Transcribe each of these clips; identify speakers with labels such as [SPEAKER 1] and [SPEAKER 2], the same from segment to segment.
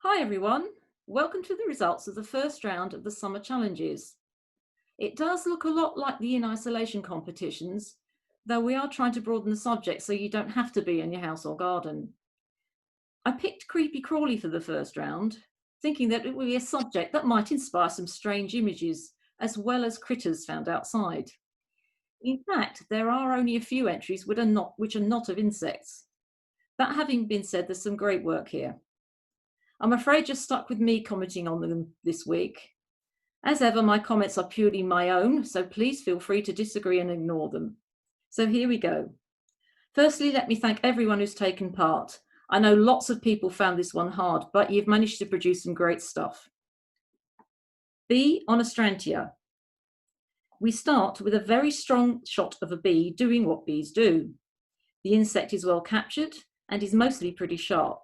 [SPEAKER 1] Hi everyone, welcome to the results of the first round of the summer challenges. It does look a lot like the in isolation competitions, though we are trying to broaden the subject so you don't have to be in your house or garden. I picked creepy crawly for the first round, thinking that it would be a subject that might inspire some strange images, as well as critters found outside. In fact, there are only a few entries which are not of insects. That having been said, there's some great work here. I'm afraid you're stuck with me commenting on them this week. As ever, my comments are purely my own, so please feel free to disagree and ignore them. So here we go. Firstly, let me thank everyone who's taken part. I know lots of people found this one hard, but you've managed to produce some great stuff. Bee on Astrantia. We start with a very strong shot of a bee doing what bees do. The insect is well captured and is mostly pretty sharp.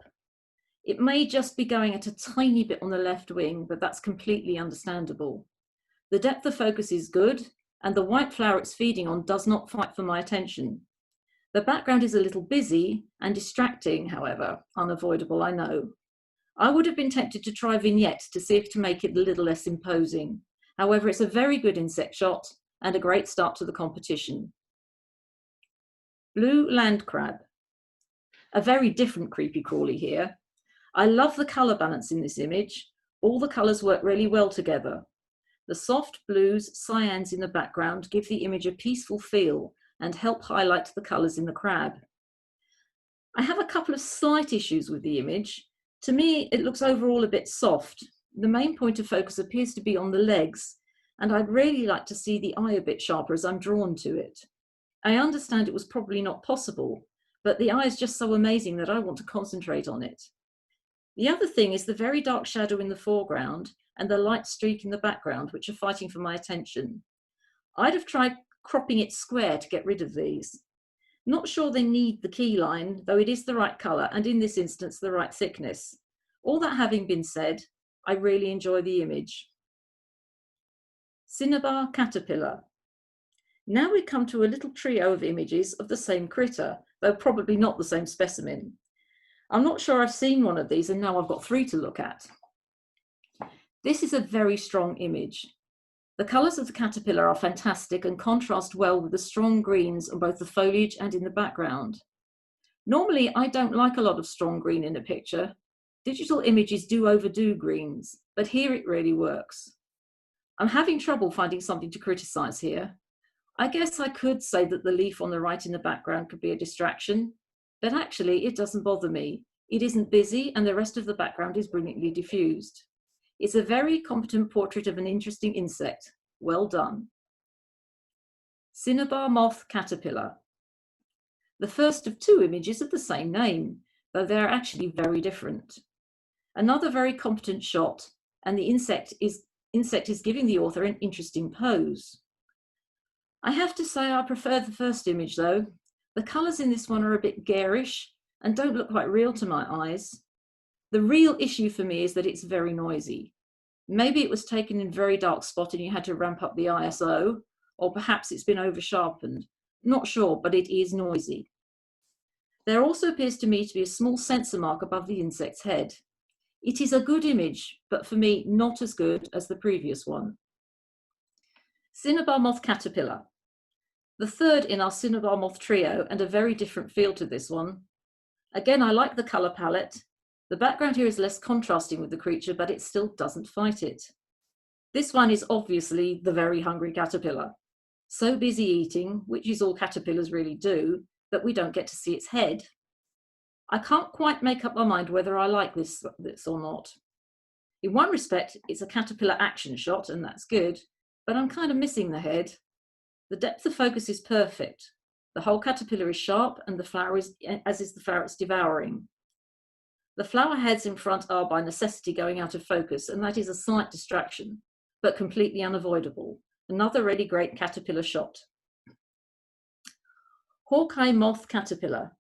[SPEAKER 1] It may just be going at a tiny bit on the left wing, but that's completely understandable. The depth of focus is good, and the white flower it's feeding on does not fight for my attention. The background is a little busy and distracting, however, unavoidable, I know. I would have been tempted to try vignette to see if to make it a little less imposing. However, it's a very good insect shot and a great start to the competition. Blue land crab. A very different creepy crawly here. I love the colour balance in this image. All the colours work really well together. The soft blues, cyans in the background give the image a peaceful feel and help highlight the colours in the crab. I have a couple of slight issues with the image. To me, it looks overall a bit soft. The main point of focus appears to be on the legs, and I'd really like to see the eye a bit sharper as I'm drawn to it. I understand it was probably not possible, but the eye is just so amazing that I want to concentrate on it. The other thing is the very dark shadow in the foreground and the light streak in the background, which are fighting for my attention. I'd have tried cropping it square to get rid of these. Not sure they need the key line, though it is the right colour and in this instance the right thickness. All that having been said, I really enjoy the image. Cinnabar caterpillar. Now we come to a little trio of images of the same critter, though probably not the same specimen. I'm not sure I've seen one of these, and now I've got three to look at. This is a very strong image. The colours of the caterpillar are fantastic and contrast well with the strong greens on both the foliage and in the background. Normally, I don't like a lot of strong green in a picture. Digital images do overdo greens, but here it really works. I'm having trouble finding something to criticise here. I guess I could say that the leaf on the right in the background could be a distraction, but actually it doesn't bother me. It isn't busy and the rest of the background is brilliantly diffused. It's a very competent portrait of an interesting insect. Well done. Cinnabar moth caterpillar. The first of two images of the same name, though they are actually very different. Another very competent shot, and the insect is giving the author an interesting pose. I have to say I prefer the first image though. The colours in this one are a bit garish and don't look quite real to my eyes. The real issue for me is that it's very noisy. Maybe it was taken in a very dark spot and you had to ramp up the ISO, or perhaps it's been over sharpened. Not sure, but it is noisy. There also appears to me to be a small sensor mark above the insect's head. It is a good image, but for me, not as good as the previous one. Cinnabar moth caterpillar. The third in our cinnabar moth trio, and a very different feel to this one. Again, I like the colour palette. The background here is less contrasting with the creature, but it still doesn't fight it. This one is obviously the very hungry caterpillar. So busy eating, which is all caterpillars really do, that we don't get to see its head. I can't quite make up my mind whether I like this or not. In one respect, it's a caterpillar action shot, and that's good, but I'm kind of missing the head. The depth of focus is perfect. The whole caterpillar is sharp, and the flower is, as is the flower it's devouring. The flower heads in front are by necessity going out of focus, and that is a slight distraction, but completely unavoidable. Another really great caterpillar shot. Hawkeye moth caterpillar.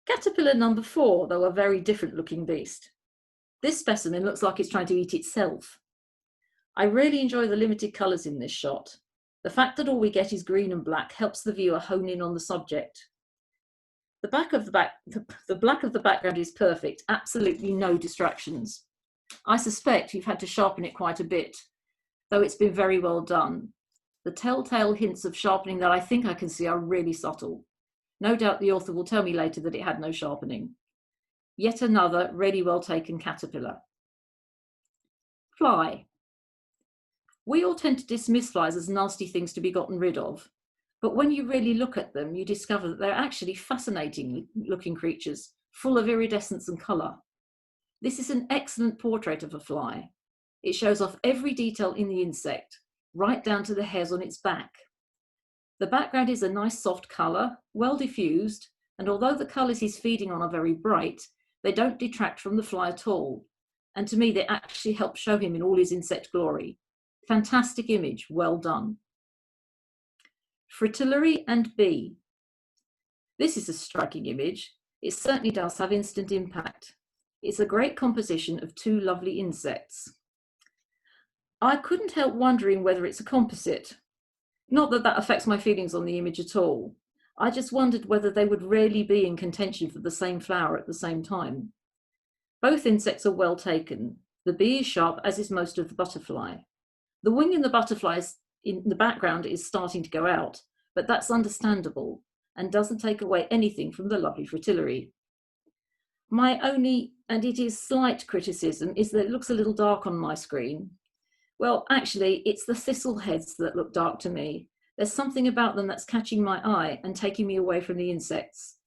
[SPEAKER 1] Caterpillar number 4, though a very different looking beast. This specimen looks like it's trying to eat itself. I really enjoy the limited colours in this shot. The fact that all we get is green and black helps the viewer hone in on the subject. The black of the background is perfect, absolutely no distractions. I suspect you've had to sharpen it quite a bit, though it's been very well done. The telltale hints of sharpening that I think I can see are really subtle. No doubt the author will tell me later that it had no sharpening. Yet another really well taken caterpillar. Fly. We all tend to dismiss flies as nasty things to be gotten rid of, but when you really look at them, you discover that they're actually fascinating looking creatures, full of iridescence and colour. This is an excellent portrait of a fly. It shows off every detail in the insect, right down to the hairs on its back. The background is a nice soft colour, well diffused, and although the colours he's feeding on are very bright, they don't detract from the fly at all. And to me, they actually help show him in all his insect glory. Fantastic image, well done. Fritillary and bee. This is a striking image. It certainly does have instant impact. It's a great composition of two lovely insects. I couldn't help wondering whether it's a composite. Not that that affects my feelings on the image at all. I just wondered whether they would really be in contention for the same flower at the same time. Both insects are well taken. The bee is sharp, as is most of the butterfly. The wing in the butterfly in the background is starting to go out, but that's understandable and doesn't take away anything from the lovely fritillary. My only, and it is slight criticism, is that it looks a little dark on my screen. Well, actually, it's the thistle heads that look dark to me. There's something about them that's catching my eye and taking me away from the insects.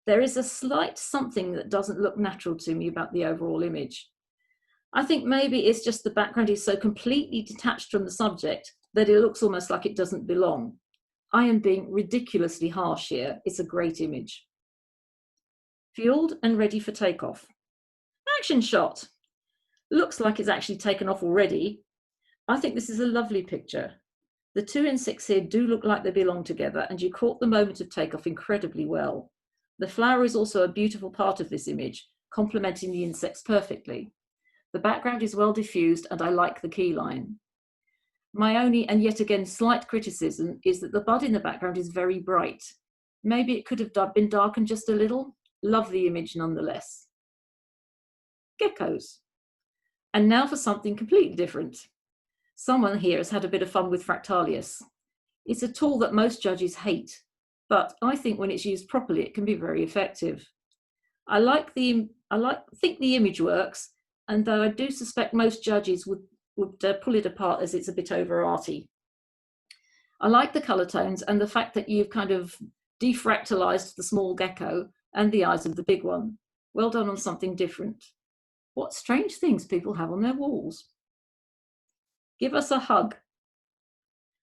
[SPEAKER 1] There is a slight something that doesn't look natural to me about the overall image. I think maybe it's just the background is so completely detached from the subject that it looks almost like it doesn't belong. I am being ridiculously harsh here. It's a great image. Fueled and ready for takeoff. Action shot. Looks like it's actually taken off already. I think this is a lovely picture. The two insects here do look like they belong together, and you caught the moment of takeoff incredibly well. The flower is also a beautiful part of this image, complementing the insects perfectly. The background is well diffused, and I like the key line. My only, and yet again slight criticism, is that the bud in the background is very bright. Maybe it could have been darkened just a little. Love the image nonetheless. Geckos. And now for something completely different. Someone here has had a bit of fun with Fractalius. It's a tool that most judges hate, but I think when it's used properly, it can be very effective. I think the image works, and though I do suspect most judges would pull it apart as it's a bit over arty. I like the colour tones and the fact that you've kind of defractalized the small gecko and the eyes of the big one. Well done on something different. What strange things people have on their walls. Give us a hug.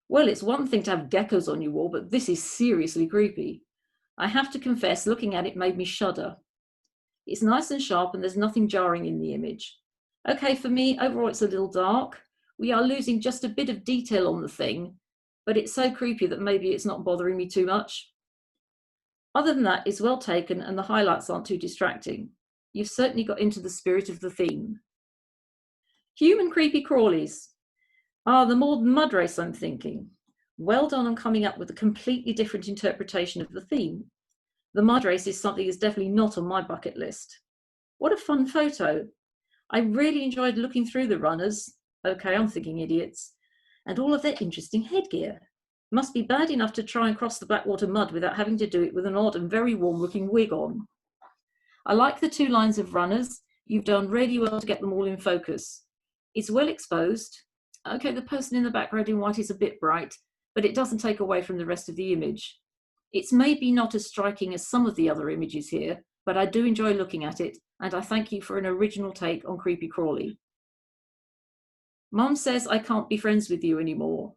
[SPEAKER 1] Well, it's one thing to have geckos on your wall, but this is seriously creepy. I have to confess, looking at it made me shudder. It's nice and sharp and there's nothing jarring in the image. Okay, for me, overall it's a little dark. We are losing just a bit of detail on the thing, but it's so creepy that maybe it's not bothering me too much. Other than that, it's well taken and the highlights aren't too distracting. You've certainly got into the spirit of the theme. Human creepy crawlies. Ah, the more mud race, I'm thinking. Well done on coming up with a completely different interpretation of the theme. The mud race is something that's definitely not on my bucket list. What a fun photo. I really enjoyed looking through the runners. Okay, I'm thinking idiots. And all of their interesting headgear. Must be bad enough to try and cross the Blackwater mud without having to do it with an odd and very warm-looking wig on. I like the two lines of runners. You've done really well to get them all in focus. It's well exposed. Okay, the person in the background in white is a bit bright, but it doesn't take away from the rest of the image. It's maybe not as striking as some of the other images here, but I do enjoy looking at it, and I thank you for an original take on Creepy Crawly. Mum says I can't be friends with you anymore.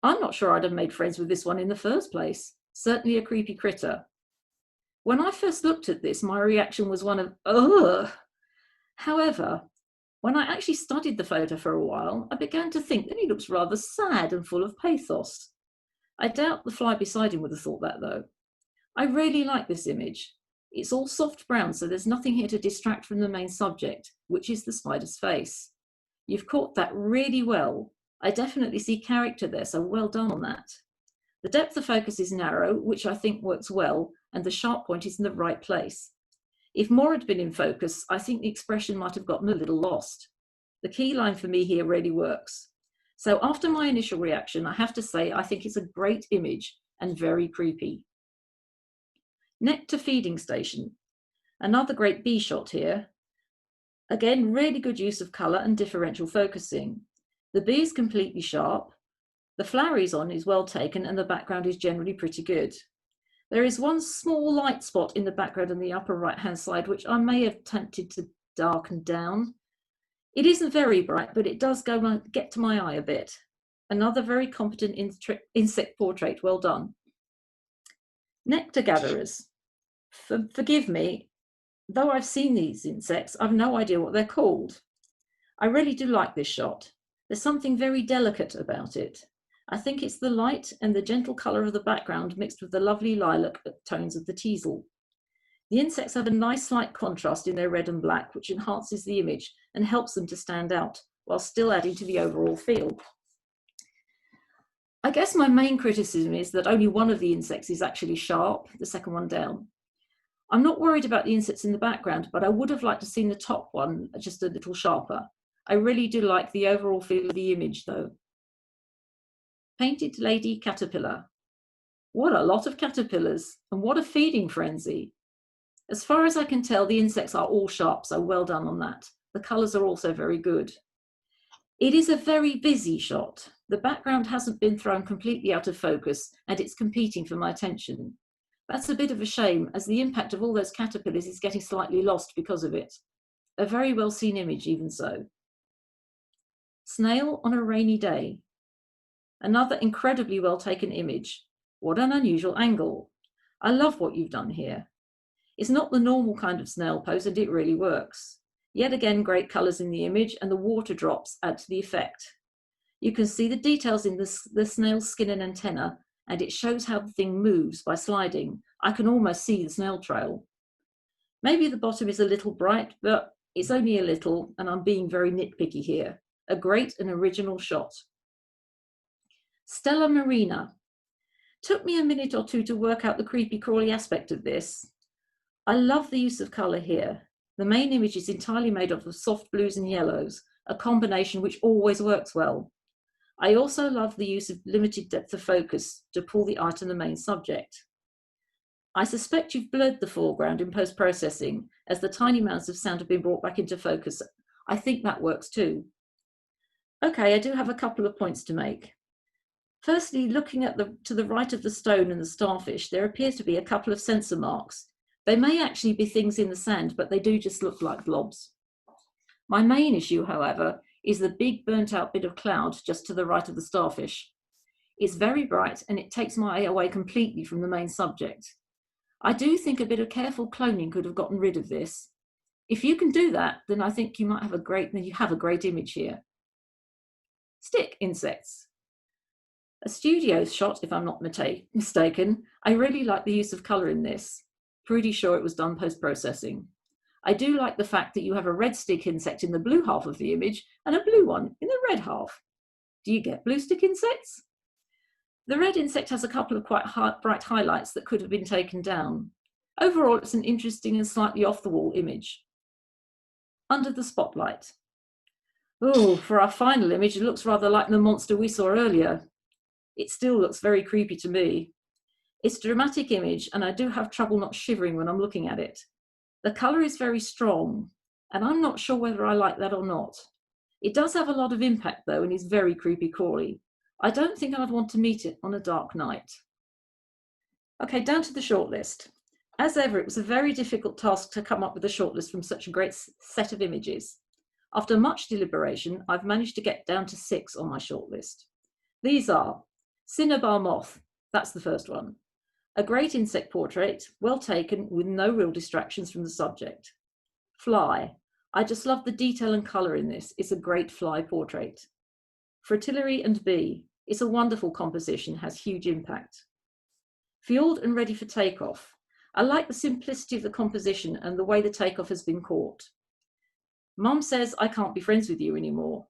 [SPEAKER 1] I'm not sure I'd have made friends with this one in the first place. Certainly a creepy critter. When I first looked at this, my reaction was one of, ugh. However, when I actually studied the photo for a while, I began to think that he looks rather sad and full of pathos. I doubt the fly beside him would have thought that though. I really like this image. It's all soft brown, so there's nothing here to distract from the main subject, which is the spider's face. You've caught that really well. I definitely see character there, so well done on that. The depth of focus is narrow, which I think works well, and the sharp point is in the right place. If more had been in focus, I think the expression might have gotten a little lost. The key line for me here really works. So after my initial reaction, I have to say I think it's a great image and very creepy. Nectar feeding station. Another great bee shot here. Again, really good use of colour and differential focusing. The bee is completely sharp, the flower is on is well taken, and the background is generally pretty good. There is one small light spot in the background on the upper right-hand side, which I may have attempted to darken down. It isn't very bright, but it does get to my eye a bit. Another very competent insect portrait, well done. Nectar gatherers. Forgive me, though I've seen these insects, I've no idea what they're called. I really do like this shot. There's something very delicate about it. I think it's the light and the gentle colour of the background mixed with the lovely lilac tones of the teasel. The insects have a nice slight contrast in their red and black, which enhances the image and helps them to stand out while still adding to the overall feel. I guess my main criticism is that only one of the insects is actually sharp, the second one down. I'm not worried about the insects in the background, but I would have liked to have seen the top one just a little sharper. I really do like the overall feel of the image though. Painted lady caterpillar. What a lot of caterpillars, and what a feeding frenzy. As far as I can tell, the insects are all sharp, so well done on that. The colours are also very good. It is a very busy shot. The background hasn't been thrown completely out of focus, and it's competing for my attention. That's a bit of a shame, as the impact of all those caterpillars is getting slightly lost because of it. A very well seen image, even so. Snail on a rainy day. Another incredibly well taken image. What an unusual angle. I love what you've done here. It's not the normal kind of snail pose, and it really works. Yet again, great colours in the image, and the water drops add to the effect. You can see the details in the snail's skin and antenna, and it shows how the thing moves by sliding. I can almost see the snail trail. Maybe the bottom is a little bright, but it's only a little, and I'm being very nitpicky here. A great and original shot. Stella Marina. Took me a minute or two to work out the creepy crawly aspect of this. I love the use of colour here. The main image is entirely made up of soft blues and yellows, a combination which always works well. I also love the use of limited depth of focus to pull the eye to the main subject. I suspect you've blurred the foreground in post-processing, as the tiny amounts of sound have been brought back into focus. I think that works too. Okay, I do have a couple of points to make. Firstly, looking at to the right of the stone and the starfish, there appears to be a couple of sensor marks. They may actually be things in the sand, but they do just look like blobs. My main issue, however, is the big burnt out bit of cloud just to the right of the starfish. It's very bright and it takes my eye away completely from the main subject. I do think a bit of careful cloning could have gotten rid of this. If you can do that, then I think you have a great image here. Stick insects. A studio shot, if I'm not mistaken. I really like the use of colour in this. Pretty sure it was done post-processing. I do like the fact that you have a red stick insect in the blue half of the image and a blue one in the red half. Do you get blue stick insects? The red insect has a couple of quite bright highlights that could have been taken down. Overall, it's an interesting and slightly off-the-wall image. Under the spotlight. Oh, for our final image, it looks rather like the monster we saw earlier. It still looks very creepy to me. It's a dramatic image, and I do have trouble not shivering when I'm looking at it. The colour is very strong, and I'm not sure whether I like that or not. It does have a lot of impact though, and is very creepy crawly. I don't think I'd want to meet it on a dark night. Okay, down to the shortlist. As ever, it was a very difficult task to come up with a shortlist from such a great set of images. After much deliberation, I've managed to get down to 6 on my shortlist. These are Cinnabar Moth, that's the first one. A great insect portrait, well taken with no real distractions from the subject. Fly, I just love the detail and colour in this. It's a great fly portrait. Fritillary and bee, it's a wonderful composition, has huge impact. Fjord and ready for takeoff. I like the simplicity of the composition and the way the takeoff has been caught. Mum says I can't be friends with you anymore.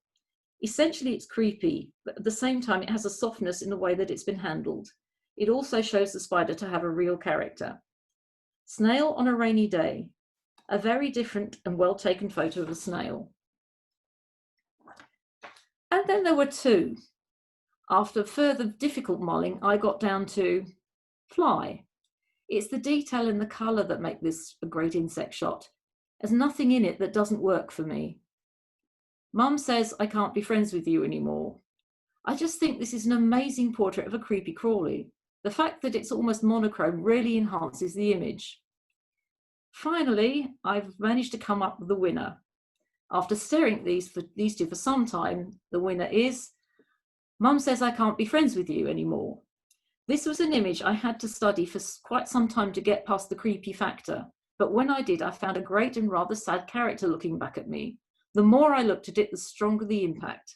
[SPEAKER 1] Essentially it's creepy, but at the same time it has a softness in the way that it's been handled. It also shows the spider to have a real character. Snail on a rainy day. a very different and well taken photo of a snail. And then there were two. After further difficult mulling, I got down to fly. It's the detail and the colour that make this a great insect shot. There's nothing in it that doesn't work for me. Mum says I can't be friends with you anymore. I just think this is an amazing portrait of a creepy crawly. The fact that it's almost monochrome really enhances the image. Finally, I've managed to come up with the winner. After staring at these two for some time, the winner is Mum says I can't be friends with you anymore. This was an image I had to study for quite some time to get past the creepy factor, but when I did, I found a great and rather sad character looking back at me. The more I looked at it, the stronger the impact.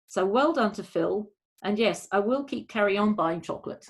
[SPEAKER 1] So well done to Phil, and yes, I will carry on buying chocolate.